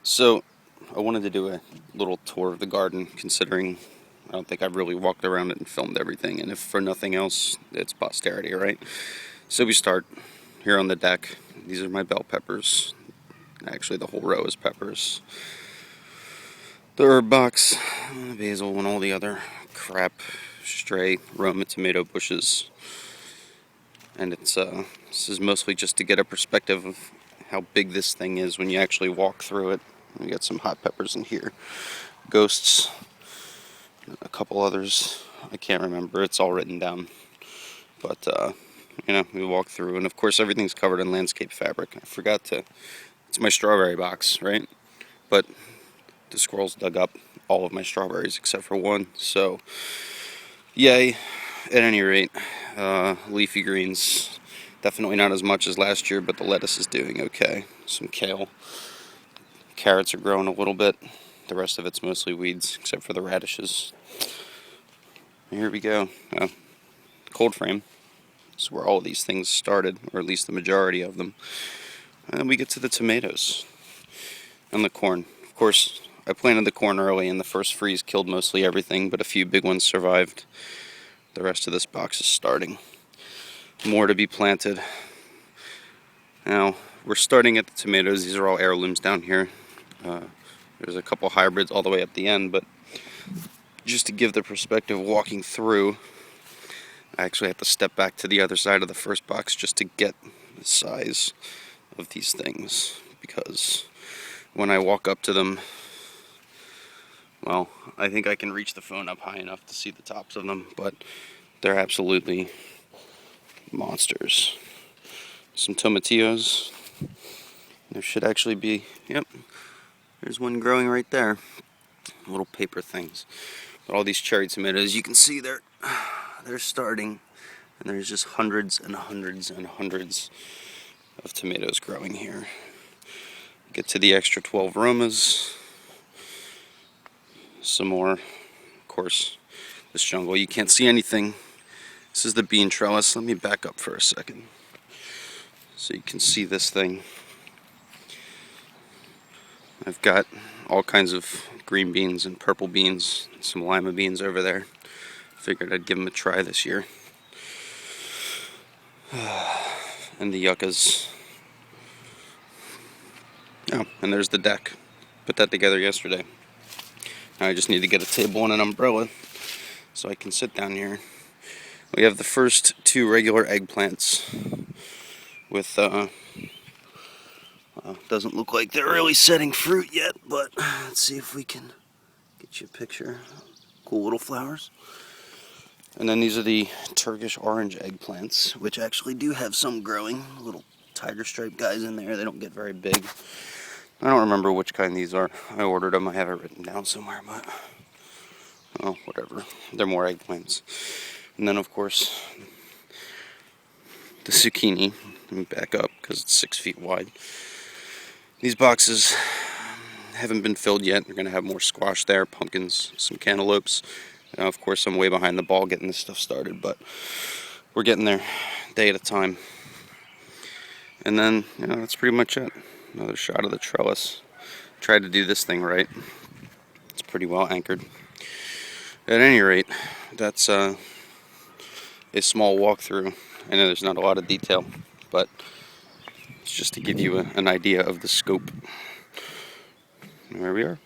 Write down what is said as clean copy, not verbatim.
So, I wanted to do a little tour of the garden, considering I don't think I've really walked around it and filmed everything, and if for nothing else, it's posterity, right? So we start here on the deck. These are my bell peppers. Actually, the whole row is peppers. The herb box, basil, and all the other crap, stray Roma tomato bushes. And this is mostly just to get a perspective of how big this thing is when you actually walk through it. We got some hot peppers in here, ghosts, a couple others I can't remember. It's all written down, but we walk through, and of course everything's covered in landscape fabric. I forgot to. It's my strawberry box, right? But the squirrels dug up all of my strawberries except for one. So, yay! At any rate, leafy greens. Definitely not as much as last year, but the lettuce is doing okay. Some kale. Carrots are growing a little bit. The rest of it's mostly weeds, except for the radishes. Here we go. Cold frame. This is where all of these things started, or at least the majority of them. And then we get to the tomatoes and the corn. Of course, I planted the corn early, and the first freeze killed mostly everything, but a few big ones survived. The rest of this box is starting. More to be planted. Now, we're starting at the tomatoes. These are all heirlooms down here. There's a couple hybrids all the way up the end, but just to give the perspective walking through, I actually have to step back to the other side of the first box just to get the size of these things, because when I walk up to them, well, I think I can reach the phone up high enough to see the tops of them, but they're absolutely monsters. Some tomatillos. There should actually be, yep, there's one growing right there. Little paper things. But all these cherry tomatoes, you can see they're starting, and there's just hundreds and hundreds and hundreds of tomatoes growing here. Get to the extra 12 Romas. Some more. Of course, this jungle, you can't see anything. This is the bean trellis. Let me back up for a second so you can see this thing. I've got all kinds of green beans and purple beans, some lima beans over there. Figured I'd give them a try this year. And the yuccas. Oh, and there's the deck. Put that together yesterday. Now I just need to get a table and an umbrella so I can sit down here. We have the first two regular eggplants with, doesn't look like they're really setting fruit yet, but let's see if we can get you a picture. Cool little flowers. And then these are the Turkish orange eggplants, which actually do have some growing. Little tiger stripe guys in there. They don't get very big. I don't remember which kind these are. I ordered them. I have it written down somewhere, but oh, whatever. They're more eggplants. And then, of course, the zucchini. Let me back up because it's 6 feet wide. These boxes haven't been filled yet. We're going to have more squash there, pumpkins, some cantaloupes. Of course, I'm way behind the ball getting this stuff started, but we're getting there, day at a time. And then, that's pretty much it. Another shot of the trellis. Tried to do this thing right. It's pretty well anchored. At any rate, that's a small walkthrough. I know there's not a lot of detail, but it's just to give you an idea of the scope. And there we are.